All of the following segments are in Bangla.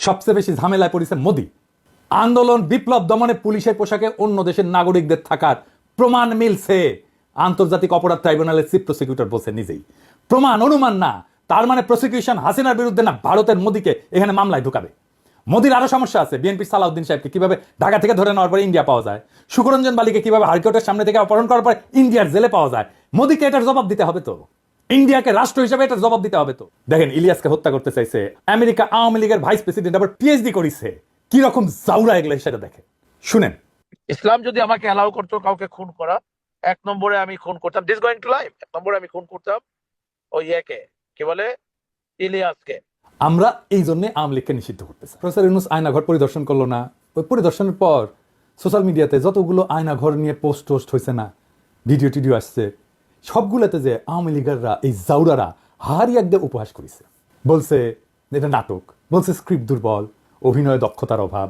সবচেয়ে বেশি ঝামেলায় পড়েছে মোদি। আন্দোলন বিপ্লব দমনে পুলিশের পোশাকে অন্য দেশের নাগরিকদের থাকার প্রমাণ মিলছে। আন্তর্জাতিক অপরাধ ট্রাইব্যুনালের চিফ প্রসিকিউটর বলছে নিজেই, প্রমাণ অনুমান না। তার মানে প্রসিকিউশন হাসিনার বিরুদ্ধে না, ভারতের মোদিকে এখানে মামলায় ঢুকাবে। মোদির আরো সমস্যা আছে। বিএনপির সালাউদ্দিন সাহেবকে কিভাবে ঢাকা থেকে ধরে নেওয়ার পরে ইন্ডিয়া পাওয়া যায়, সুকরঞ্জন বালিকে কিভাবে হাইকোর্টের সামনে থেকে অপহরণ করার পরে ইন্ডিয়ার জেলে পাওয়া যায়। মোদিকে এটার জবাব দিতে হবে তো, ইন্ডিয়াকে রাষ্ট্র হিসেবে এটার জবাব দিতে হবে তো। দেখেন, ইলিয়াসকে হত্যা করতে চাইছে আমেরিকা আওয়ামী লীগের ভাইস প্রেসিডেন্ট, আবার পিএইচডি করেছে। কি রকম জাউরা এগুলো সেটা দেখে শুনেন। ইসলাম যদি আমাকে অ্যালাউ করতো কাউকে খুন করা, 1 নম্বরে আমি খুন করতাম দিস গোয়িং টু লাইফ, 1 নম্বরে আমি খুন করতাম ওই একে কি বলে ইলিয়াসকে। আমরা এই জন্য আওয়ামী লীগকে নিষিদ্ধ করতেছি। প্রফেসর ইউনূস আয়নাঘর পরিদর্শন করলো না, ওই পরিদর্শনের পর সোশ্যাল মিডিয়াতে যতগুলো আয়নাঘর নিয়ে পোস্ট টোস্ট হয়েছে না, ভিডিও টিডিও আসছে, সবগুলোতে যে আওয়ামী লীগাররা এই জাউরারা হারি একদম উপহাস করেছে। বলছে এটা নাটক, বলছে স্ক্রিপ্ট দুর্বল, অভিনয় দক্ষতার অভাব,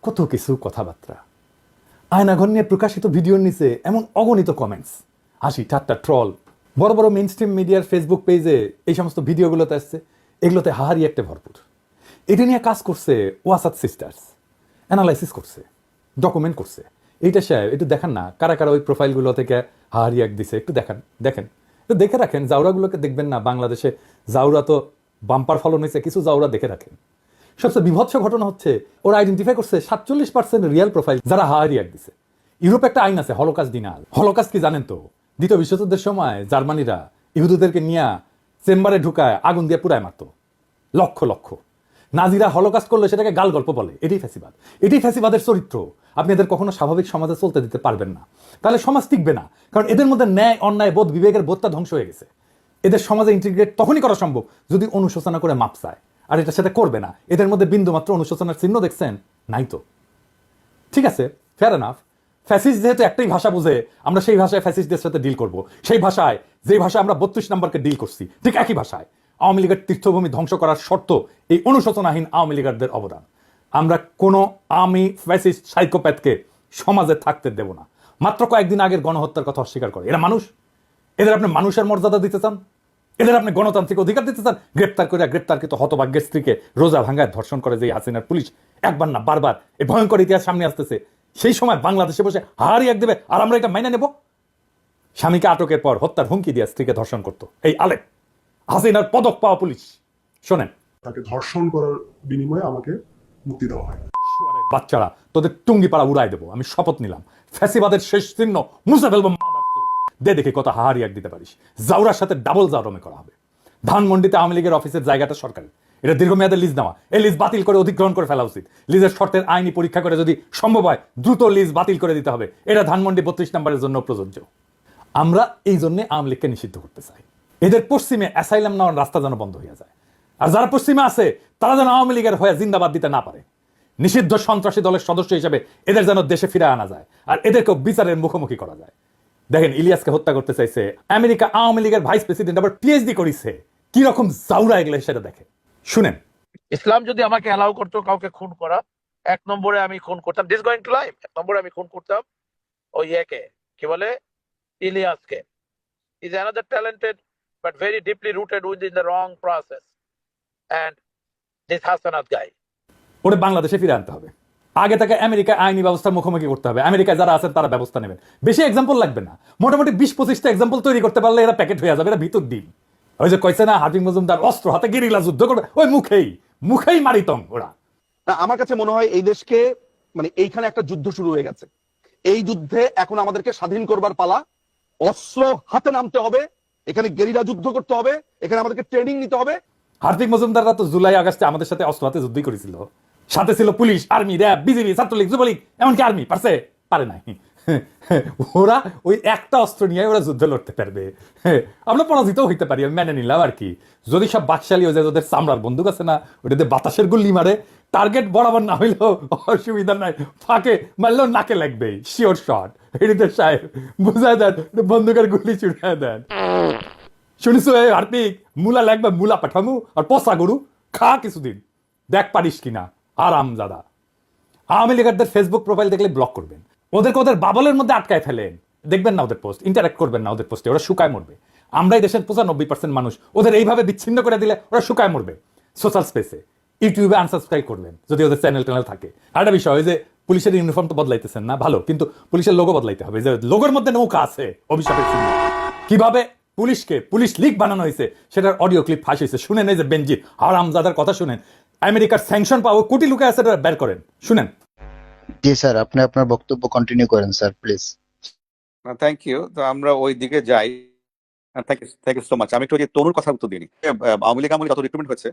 কত কিছু কথাবার্তা। আয়নাঘর নিয়ে প্রকাশিত ভিডিওর নিচে এমন অগণিত কমেন্টস, হাসি ঠাট্টা ট্রল। বড় বড় মেইন স্ট্রিম মিডিয়ার ফেসবুক পেজে এই সমস্ত ভিডিওগুলোতে আসছে, এগুলোতে হাহারি একটা ভরপুর। এটা নিয়ে কাজ করছে ওয়াসাদ সিস্টার্স, অ্যানালাইসিস করছে, ডকুমেন্ট করছে। এইটা সাহেব একটু দেখান না, কারা কারা ওই প্রোফাইলগুলো থেকে হাহারি এক দিছে, একটু দেখেন একটু দেখে রাখেন। জাউরাগুলোকে দেখবেন না, বাংলাদেশে জাউরা তো বাম্পার ফলন হয়েছে, কিছু জাউরা দেখে রাখেন। সবচেয়ে বিভৎস ঘটনা হচ্ছে ওরা আইডেন্টিফাই করছে 47% রিয়েল প্রোফাইল যারা হাহারি এক দিছে। ইউরোপে একটা আইন আছে হলোকাস্ট ডিনাল। হলোকাস্ট কি জানেন তো? দ্বিতীয় বিশ্বযুদ্ধের সময় জার্মানিরা ইহুদিদেরকে নিয়ে চেম্বারে ঢুকায় আগুন দিয়ে পুরায় মারত লক্ষ লক্ষ। নাজিরা হলোকাস্ট করলে সেটাকে গাল গল্প বলে। এটাই ফ্যাসিবাদ, এটাই ফ্যাসিবাদের চরিত্র। আপনি এদের কখনো স্বাভাবিক সমাজে চলতে দিতে পারবেন না, তাহলে সমাজ টিকবে না। কারণ এদের মধ্যে ন্যায় অন্যায় বোধ বিবেকের বোধটা ধ্বংস হয়ে গেছে। এদের সমাজে ইন্টিগ্রেট তখনই করা সম্ভব যদি অনুশোচনা করে মাপ চায়, আর এটা সেটা করবে না। এদের মধ্যে বিন্দুমাত্র অনুশোচনার চিহ্ন দেখছেন? নাই তো। ঠিক আছে, ফেয়ার এনাফ। ফ্যাসিস্ট যেহেতু একটাই ভাষা বুঝে, আমরা সেই ভাষায় ফ্যাসিস্টদের সাথে ডিল করব। সেই ভাষায়, যে ভাষায় আমরা 32 নম্বরকে ডিল করছি, ঠিক একই ভাষায়। আওয়ামী লীগের তীর্থভূমি ধ্বংস করার শর্ত এই অনুশোচনাহীন আওয়ামী লীগারদের অবদান। আমরা কোনো আওয়ামী ফ্যাসিস্ট সাইকোপ্যাথকে সমাজে থাকতে দেব না। মাত্র কয়েকদিন আগের গণহত্যার কথা অস্বীকার করে। এরা মানুষ? এদের আপনি মানুষের মর্যাদা দিতে চান? এদের আপনি গণতান্ত্রিক অধিকার দিতে চান? গ্রেপ্তার করে গ্রেপ্তারকৃত হতভাগ্যের স্ত্রীকে রোজা ভাঙ্গায় ধর্ষণ করে যে হাসিনার পুলিশ, একবার না বারবার এই ভয়ঙ্কর ইতিহাস সামনে আসতেছে। সেই সময় বাংলাদেশে বসে হারি এক দেবে আর আমরা এটা মাইনে নেব? স্বামীকে আটকের পর হত্যার হুমকি দিয়ে স্ত্রীকে ধর্ষণ করতো এই আলেপ হাসিনার পদক পাওয়া পুলিশ। শোনেন, তাকে ধর্ষণ করার বিনিময়ে আমাকে মুক্তি দেওয়া হয়। বাচ্চারা তোদের টুঙ্গি পাড়া উড়াই দেবো, আমি শপথ নিলাম। ফ্যাসিবাদের শেষ চিহ্ন মুছে ফেলবো। দে দেখি কত হাহারি এক দিতে পারিস। জাউরার সাথে ডাবল জাউরমে করা হবে। ধানমন্ডিতে আওয়ামী লীগের অফিসের জায়গাটা সরকারি, এটা দীর্ঘমেয়াদের লিজ নেওয়া। এই লিজ বাতিল করে অধিগ্রহণ করে ফেলা উচিত। লিজের শর্তের আইনি পরীক্ষা করে যদি সম্ভব হয় দ্রুত লিজ বাতিল করে দিতে হবে। এটা ধানমন্ডি 32 নম্বরের জন্য প্রযোজ্য। আমরা এই জন্য আওয়ামী লীগকে নিষিদ্ধ করতে চাই। এদের পশ্চিমে অ্যাসাইলাম নেওয়ার রাস্তা যেন বন্ধ হয়ে যায়, আর যারা পশ্চিমে আছে তারা যেন আওয়ামী লীগের হয়ে জিন্দাবাদ দিতে না পারে। নিষিদ্ধ সন্ত্রাসী দলের সদস্য হিসেবে এদের যেন দেশে ফিরে আনা যায়, আর এদেরকেও বিচারের মুখোমুখি করা যায়। দেখেন, ইলিয়াসকে হত্যা করতে চাইছে আমেরিকা আওয়ামী লীগের ভাইস প্রেসিডেন্ট, আবার পিএইচডি করেছে। কি রকম জাউরা এগুলো সেটা দেখে শুনেন। ইসলাম যদি আমাকে অ্যালাউ করতো কাউকে খুন করা, 1 নম্বরে আমি খুন করতাম দিস গোয়িং টু লাইফ, 1 নম্বরে আমি খুন করতাম ওই একে কি বলে ইলিয়াসকে। Is another talented but very deeply rooted within the wrong process and this Hasnat guy. ওরে বাংলাদেশে ফিরে আনতে হবে। আগে তাকে আমেরিকা আইনি ব্যবস্থার মুখোমুখি করতে হবে। আমেরিকায় যারা আছেন তারা ব্যবস্থা নেবেন। বেশি এক্সাম্পল লাগবে না, মোটামুটি 20-25টা এক্সাম্পল তৈরি করতে পারলে এরা প্যাকেট হয়ে যাবে। এরা ভিতর দিন ওই যে কইছে না হাফিজ মজুমদার অস্ত্র হাতে গেরিলা যুদ্ধ করবে, ওই মুখেই মারিতম ওরা। আমার কাছে মনে হয় এই দেশকে মানে এইখানে একটা যুদ্ধ শুরু হয়ে গেছে। এই যুদ্ধে এখন আমাদেরকে স্বাধীন করবার পালা। অস্ত্র হাতে নামতে হবে, এখানে গেরিলা যুদ্ধ করতে হবে, এখানে আমাদেরকে ট্রেনিং নিতে হবে। হার্দিক মজুমদাররা তো জুলাই আগস্টে আমাদের সাথে অস্ত্র হাতে যুদ্ধই করেছিল। সাথে ছিল police, army, RAB, BGB, Chhatra League, Jubo League, এমনকি আর্মি। পারে নাই। ওরা ওই একটা অস্ত্র নিয়ে ওরা যুদ্ধ লড়তে পারবে। আমরা পরাজিত হইতে পারি, আমি মেনে নিলাম আর কি। যদি সব বাকশালী হয়ে যায়, ওদের চামড়ার বন্দুক আছে না, ওটাতে বাতাসের গুল্লি মারে, টার্গেট বরাবর না হইলেও অসুবিধা নাই, ফাঁকে মারলেও নাকে লাগবে, শিওর শট। হৃদয় সাহেব বুঝায় দেন, বন্দুকের গুলি ছুড়ে দেন। শুনিস হার্দিক, মুলা লাগবে, মুলা পাঠামু আর পচা গরু খা কিছুদিন, দেখ পারিস কিনা। আরাম দাদা। আওয়ামী লীগারদের ফেসবুক প্রোফাইল দেখলে ব্লক করবেন, ওদেরকে ওদের বাবলের মধ্যে আটকায় ফেলেন। দেখবেন না ওদের পোস্ট, ইন্টারাক্ট করবেন না ওদের পোস্টে, ওরা শুকায় মরবে। আমরা এই দেশের 95% মানুষ, ওদের এইভাবে বিচ্ছিন্ন করে দিলে ওরা শুকায় মরবে সোশ্যাল স্পেসে। ইউটিউবে আনসাবস্ক্রাইব করলেন যদি ওদের চ্যানেল ট্যানেল থাকে। আর একটা বিষয়, ওই যে পুলিশের ইউনিফর্ম তো বদলাইতেছেন না, ভালো, কিন্তু পুলিশের লোগো বদলাইতে হবে। যে লোগোর মধ্যে নৌকা আছে অভিশাপের চিহ্ন, কিভাবে পুলিশকে পুলিশ লীগ বানানো হয়েছে সেটার অডিও ক্লিপ ফাঁস হয়েছে, শুনেন। এই যে বেনজির হারামজাদার কথা শুনেন, আমেরিকার স্যাংশন পাওয়া কোটি লোকে আছে, এটা বের করেন, শুনেন। জি স্যার, আপনি আপনার বক্তব্য কন্টিনিউ করেন স্যার, প্লিজ। Thank you. তো আমরা ওই দিকে যাই। Thank you so much. আমি একটু ওই যে তনুর কথা উত্তর দিইনি। আওয়ামী লীগ আমলে যত রিক্রুটমেন্ট হয়েছে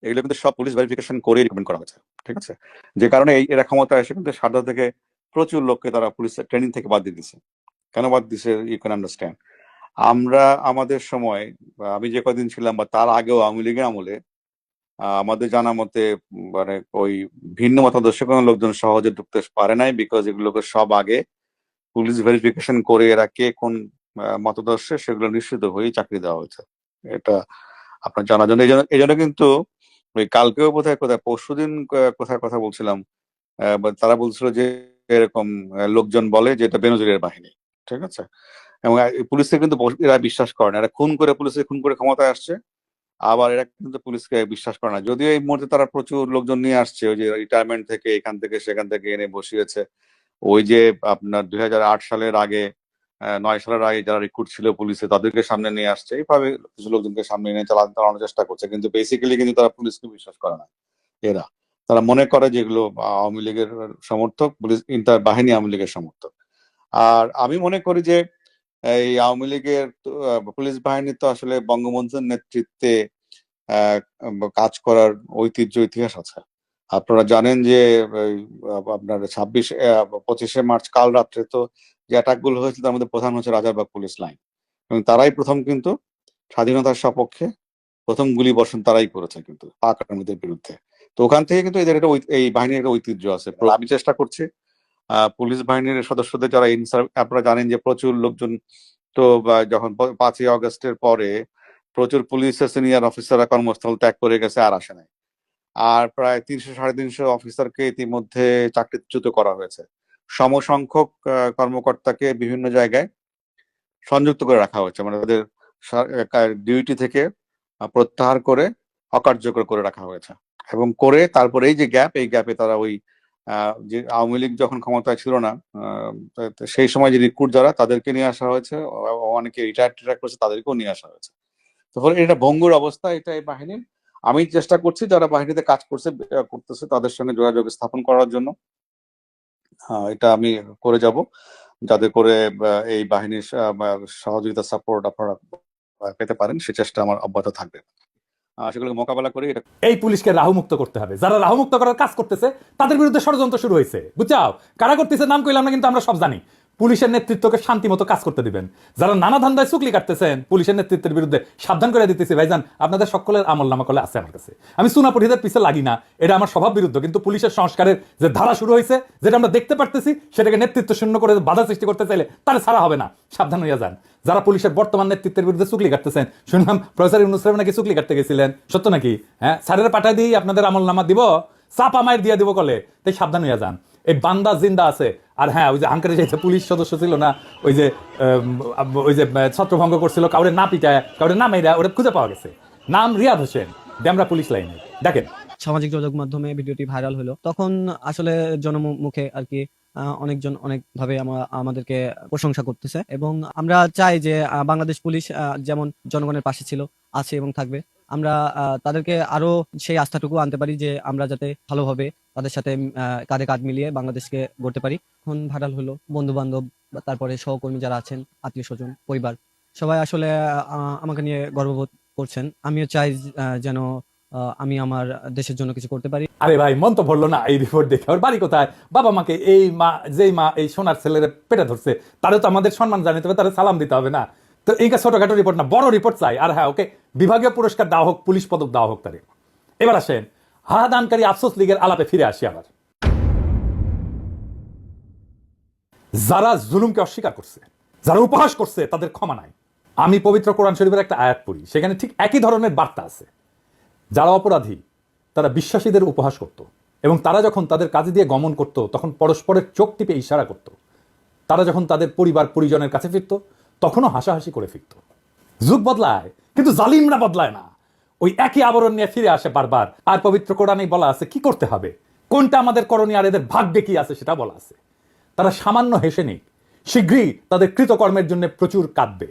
এগুলো কিন্তু সব পুলিশ ভেরিফিকেশন করে রিক্রুটমেন্ট করা হয়েছে, ঠিক আছে? যে কারণে এরা ক্ষমতা এসে কিন্তু সারদা থেকে প্রচুর লোককে তারা পুলিশ ট্রেনিং থেকে বাদ দিয়ে দিছে। কেন বাদ দিছে ইউ ক্যান আন্ডারস্ট্যান্ড। আমরা আমাদের সময় আমি যে কদিন ছিলাম বা তার আগেও আওয়ামী লীগের আমলে আমাদের জানা মতে মানে ওই ভিন্ন মতাদর্শ কোনো লোকজন সহজে ঢুকতে পারে নাই, বিকজ এগুলোকে সব আগে পুলিশ ভেরিফিকেশন করে এরা কে কোন মতাদর্শে সেগুলো নিশ্চিত হয়েই চাকরি দেওয়া হয়েছে। এটা আপনার জানার জন্য। এই জন্য কিন্তু ওই কালকেও কোথায় পরশুদিন কোথায় কথা বলছিলাম, তারা বলছিল যে এরকম লোকজন বলে যে এটা বেনজিরের বাহিনী, ঠিক আছে? এবং পুলিশকে কিন্তু এরা বিশ্বাস করে না, এরা খুন করে ক্ষমতায় আসছে, আবার এরা কিন্তু পুলিশকে বিশ্বাস করে না। যদিও এই মুহূর্তে তারা প্রচুর লোকজন নিয়ে আসছে, ওই যে রিটায়ারমেন্ট থেকে এখান থেকে সেখান থেকে এনে বসিয়েছে। ওই যে আপনার 2008 সালের আগে 9 সালের আগে যারা রিক্রুট ছিল পুলিশে তাদেরকে সামনে নিয়ে আসছে, এইভাবে কিছু লোকজনকে সামনে এনে চালানোর চেষ্টা করছে, কিন্তু বেসিক্যালি কিন্তু তারা পুলিশকে বিশ্বাস করে না। এরা তারা মনে করে যেগুলো আওয়ামী লীগের সমর্থক, পুলিশ ইন্টার বাহিনী আওয়ামী লীগের সমর্থক। আর আমি মনে করি যে এই আওয়ামী লীগের পুলিশ বাহিনী তো আসলে বঙ্গবন্ধুর নেতৃত্বে কাজ করার ঐতিহ্য ইতিহাস আছে। আপনারা জানেন যে আপনার 25শে মার্চ কাল রাত্রে তো যে অ্যাটাক গুলো হয়েছিল তার মধ্যে প্রধান হচ্ছে রাজারবাগ পুলিশ লাইন, এবং তারাই প্রথম কিন্তু স্বাধীনতার সপক্ষে প্রথম গুলি বর্ষণ তারাই করেছে কিন্তু পাক আর্মিদের বিরুদ্ধে। তো ওখান থেকে কিন্তু এদের এই বাহিনীর একটা ঐতিহ্য আছে। আমি চেষ্টা করছি পুলিশ বাহিনীর সদস্যদের যারা আপনারা জানেন যে প্রচুর লোকজন তো যখন 5ই আগস্টের পরে প্রচুর পুলিশের সিনিয়র অফিসাররা কর্মস্থল ত্যাগ করে গেছে, আর আসে নাই। আর প্রায় 300-350 অফিসারকে ইতিমধ্যে চাকরিচ্যুত করা হয়েছে। সমসংখ্যক কর্মকর্তাকে বিভিন্ন জায়গায় সংযুক্ত করে রাখা হয়েছে, মানে তাদের ডিউটি থেকে প্রত্যাহার করে অকার্যকর করে রাখা হয়েছে। এবং করে তারপরে এই যে এই গ্যাপে তারা ওই যে আওয়ামী লীগ যখন ক্ষমতায় ছিল না সেই সময় যে রিক্রুট যারা তাদেরকে নিয়ে আসা হয়েছে, অনেকে রিটায়ার করেছে তাদেরকেও নিয়ে আসা হয়েছে। তো ফলে এটা ভঙ্গুর অবস্থা, এটা এই বাহিনীর। আমি চেষ্টা করছি যারা বাহিনীতে কাজ করতেছে তাদের সঙ্গে যোগাযোগ স্থাপন করার জন্য। এটা আমি করে যাব, যাতে করে এই বাহিনীর সহযোগিতা সাপোর্ট আপনারা পেতে পারেন, সে চেষ্টা আমার অব্যাহত থাকবে। সেগুলোকে মোকাবেলা করে এটা এই পুলিশকে রাহুমুক্ত করতে হবে। যারা রাহুমুক্ত করার কাজ করতেছে তাদের বিরুদ্ধে ষড়যন্ত্র শুরু হয়েছে, বুঝছাও? কারা করতেছে নাম কইলাম না, কিন্তু আমরা সব জানি। পুলিশের নেতৃত্বকে শান্তি মতো কাজ করতে দিবেন। যারা নানা ধান্দায় চুকলি কাটতেছেন পুলিশের নেতৃত্বের বিরুদ্ধে, সাবধান করে দিতেছি ভাইজান, আপনাদের সকলের আমল নামা করলে আছে আমার কাছে। আমি সুনাপটিদের পিছে লাগি না, এটা আমার স্বভাব বিরুদ্ধ, কিন্তু পুলিশের সংস্কারের যে ধারা শুরু হয়েছে, যেটা আমরা দেখতে পারতেছি, সেটাকে নেতৃত্ব শূন্য করে বাধা সৃষ্টি করতে চাইলে তাহলে ছাড়া হবে না, সাবধান হইয়া যান। যারা পুলিশের বর্তমান নেতৃত্বের বিরুদ্ধে চুকলি কাটতেছেন, শুনলাম প্রফেসর ইউনূস সাহেব নাকি চুকলি কাটতে গেছিলেন, সত্য নাকি? হ্যাঁ, স্যারের পাঠায় দিয়ে আপনাদের আমল নামা দিব, চাপা মায়ের দিয়ে দিব কলে, তাই সাবধান হইয়া যান। এই বান্দা জিন্দা আছে। আর হ্যাঁ, ওই যে আঙ্কারে যে পুলিশ সদস্য ছিল না, ওই যে ছত্রভঙ্গ করছিল, কাউরে না পিটায় কাউরে না মাইরা, ওটা খুঁজে পাওয়া গেছে। নাম রিয়াদ হোসেন, ডেমরা পুলিশ লাইনে। দেখেন, সামাজিক যোগাযোগ মাধ্যমে ভিডিওটি ভাইরাল হলো, তখন আসলে জনমুখে আর কি অনেকজন অনেকভাবে আমাদেরকে প্রশংসা করতেছে, এবং আমরা চাই যে বাংলাদেশ পুলিশ যেমন জনগণের পাশে ছিল, আছে এবং থাকবে, আমরা তাদেরকে আরো সেই আস্থাটুকু আনতে পারি যে আমরা যাতে ভালোভাবে তাদের সাথে কাঁধে কাঁধ মিলিয়ে বাংলাদেশকে গড়তে পারি। এখন ভাইরাল হলো, বন্ধু বান্ধব, তারপরে সহকর্মী যারা আছেন, আত্মীয় স্বজন, পরিবার, সবাই আসলে আমাকে নিয়ে গর্ববোধ করছেন। আমিও চাই যেন আমি আমার দেশের জন্য কিছু করতে পারি। আরে ভাই, মন তো ভরলো না এই রিপোর্ট দেখে। ওর বাড়ি কোথায়? বাবা মাকে, এই মা, যেই মা এই সোনার ছেলের পেটে ধরছে, তারও তো আমাদের সম্মান জানাতে হবে, তারা সালাম দিতে হবে না? তো এই ছোটখাটো রিপোর্ট না, বড় রিপোর্ট চাই। আর হ্যাঁ, ওকে বিভাগীয় পুরস্কার দেওয়া হোক, পুলিশ পদক দেওয়া হোক তারে। এবার আসেন হাদানকারী আফসোস লীগের আলাপে ফিরে আসি আবার। যারা জুলুমকে অস্বীকার করছে, যারা উপহাস করছে, তাদের ক্ষমা নাই। আমি পবিত্র কোরআন শরীফের একটা আয়াত পড়ি, সেখানে ঠিক একই ধরনের বার্তা আছে। যারা অপরাধী তারা বিশ্বাসীদের উপহাস করত, এবং তারা যখন তাদের কাজে দিয়ে গমন করত তখন পরস্পরের চোখ টিপে ইশারা করত। তারা যখন তাদের পরিবার পরিজনের কাছে ফিরত তখনও হাসাহাসি করে ফিরত। যুগ বদলায়, কিন্তু জালিমরা বদলায় না। ওই একই আবরণ নিয়ে ফিরে আসে বারবার। আর পবিত্র কোরআনেই বলা আছে কি করতে হবে, কোনটা আমাদের করণীয়, আর এদের ভাগ্যে কি আছে সেটা বলা আছে। তারা সামান্য হেসে নেই, শীঘ্রই তাদের কৃতকর্মের জন্য প্রচুর কাঁদবে।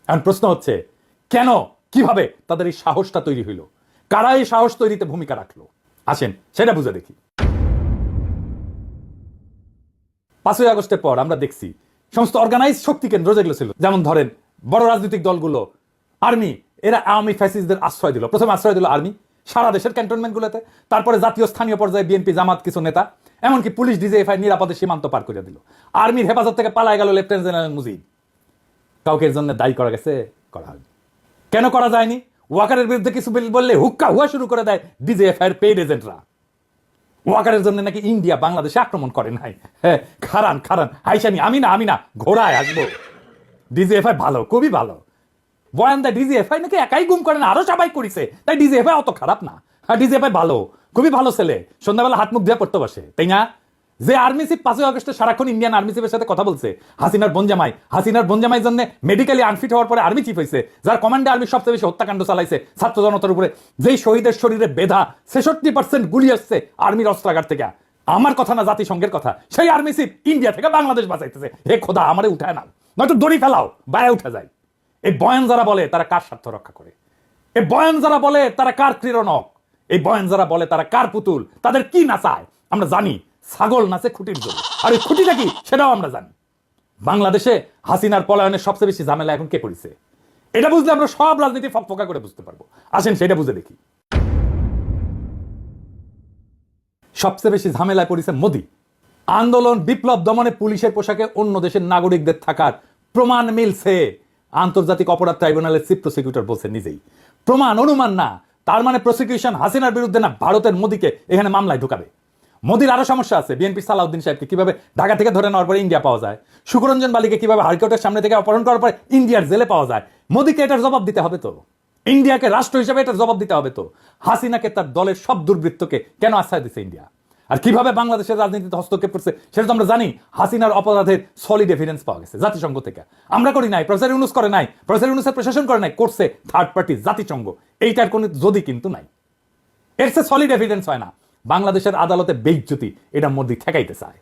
এখন প্রশ্ন হচ্ছে কেন, কিভাবে তাদের এই সাহসটা তৈরি হইল, কারা এই সাহস তৈরিতে ভূমিকা রাখলো? আসেন সেটা বুঝে দেখি। 5ই আগস্টের পর আমরা দেখছি সমস্ত অর্গানাইজ শক্তি কেন্দ্র যেগুলো ছিল, যেমন ধরেন বড় রাজনৈতিক দলগুলো, আর্মি, এরা আওয়ামী ফ্যাসিস্টদের আশ্রয় দিল। প্রথমে আশ্রয় দিল আর্মি সারা দেশের ক্যান্টনমেন্টগুলোতে, তারপরে জাতীয় স্থানীয় পর্যায়ে বিএনপি, জামাত, কিছু নেতা, এমনকি পুলিশ, ডিজিএফআই নিরাপদে সীমান্ত পার করে দিল। আর্মির হেফাজত থেকে পালায় গেল লেফটেন্যান্ট জেনারেল মুজিব। কাউকে এর জন্য দায়ী করা গেছে? করা হয়নি। কেন করা যায়নি? ওয়াকারের বিরুদ্ধে কিছু বললে হুক্কা হুয়া শুরু করে দেয় ডিজিএফআই এর পেইড এজেন্টরা। ওয়াকারের জন্য নাকি ইন্ডিয়া বাংলাদেশে আক্রমণ করে নাই। হ্যাঁ, খারান হাইসানি, আমি না ঘোড়ায় আসবো। ডিজিএফআই ভালো, খুবই ভালো। বয়ান দেয় ডিজিএফআই নাকি একাই গুম করে না, আরো সবাই করেছে, তাই ডিজিএফআই অত খারাপ না। হ্যাঁ, ডিজিএফআই ভালো, খুবই ভালো ছেলে, সন্ধ্যাবেলা হাত মুখ দিয়ে পড়তে বসে, তাই না? যে আর্মি চিফ 5ই আগস্টে সারাক্ষণ ইন্ডিয়ান আর্মি চিফের সাথে কথা বলছে, হাসিনার বোনজামাই জন্য মেডিকেলি আনফিট হওয়ার পরে আর্মি চিফ হয়েছে, যার কমান্ডে আর্মি সবচেয়ে বেশি হত্যাকাণ্ড চালাইছে ছাত্র জনতার উপরে, যেই শহীদের শরীরে বেধা 66% গুলি আসছে আর্মির অস্ত্রাগার থেকে, আমার কথা না জাতিসংঘের কথা, সেই আর্মি চিফ ইন্ডিয়া থেকে বাংলাদেশ বাঁচাইতেছে। হে খোদা, আমারে উঠায় না, নয়তো দড়ি ফেলাও, বায়ে উঠে যায়। এই বয়ান যারা বলে তারা কার স্বার্থ রক্ষা করে? এই বয়ান যারা বলে তারা কার ক্রীড়নক? এই বয়ান যারা বলে তারা কার পুতুল? তাদের কি নাচায় আমরা জানি, ছাগল নাচে খুঁটির জন্য, আর এই খুঁটিটা কি সেটাও আমরা জানি। বাংলাদেশে হাসিনার পলায়নের সবচেয়ে বেশি ঝামেলা এখন কে করেছে? এটা বুঝলে আমরা সব রাজনীতি ফকফকা করে বুঝতে পারবো। আসেন সেটা বুঝে দেখি। সবচেয়ে বেশি ঝামেলায় পড়েছে মোদি। আন্দোলন, বিপ্লব দমনে পুলিশের পোশাকে অন্য দেশের নাগরিকদের থাকার প্রমাণ মিলছে। আন্তর্জাতিক অপরাধ ট্রাইব্যুনালের চিফ প্রসিকিউটর বলছে নিজেই, প্রমাণ, অনুমান না। তার মানে প্রসিকিউশন হাসিনার বিরুদ্ধে না, ভারতের মোদিকে এখানে মামলায় ঢুকাবে। মোদির আরো সমস্যা আছে। বিএনপি সালাউদ্দিন সাহেবকে কিভাবে ঢাকা থেকে ধরে নেওয়ার পরে ইন্ডিয়া পাওয়া যায়, সুকরঞ্জন বালিকে কিভাবে হাইকোর্টের সামনে থেকে অপহরণ করার পরে ইন্ডিয়ার জেলে পাওয়া যায়। মোদিকে এটার জবাব দিতে হবে তো, ইন্ডিয়াকে রাষ্ট্র হিসেবে এটার জবাব দিতে হবে তো। হাসিনাকে, তার দলের সব দুর্বৃত্তকে কেন আশ্রয় দিচ্ছে ইন্ডিয়া? আর কিভাবে বাংলাদেশের রাজনীতিতে হস্তক্ষেপ করছে সেটা তো আমরা জানি। হাসিনার অপরাধের সলিড এভিডেন্স পাওয়া গেছে জাতিসংঘ থেকে। আমরা করি নাই, প্রফেসর ইউনূস করে নাই, প্রফেসর ইউনূসের প্রশাসন করে নাই, করছে থার্ড পার্টি জাতিসংঘ। এইটার কোনো যদি কিন্তু নাই, এর সে সলিড এভিডেন্স হয় না। বাংলাদেশের আদালতে বেইজ্জতি, এটা মোদি ঠেকাইতে চায়।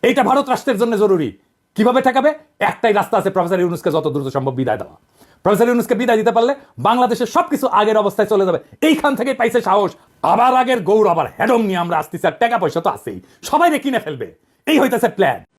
এইটা ভারত রাষ্ট্রের জন্য জরুরি। কিভাবে ঠেকাবে? একটাই রাস্তা আছে, প্রফেসর ইউনূসকে যত দ্রুত সম্ভব বিদায় দেওয়া। প্রফেসর ইউনূসকে বিদায় দিতে পারলে বাংলাদেশের সবকিছু আগের অবস্থায় চলে যাবে। এইখান থেকে পাইছে সাহস, আবার আগের গৌর, আবার হেডম নিয়ে আমরা আসতেছি। আর টাকা পয়সা তো আছেই, সবাই কিনে ফেলবে, এই হইতেছে প্ল্যান।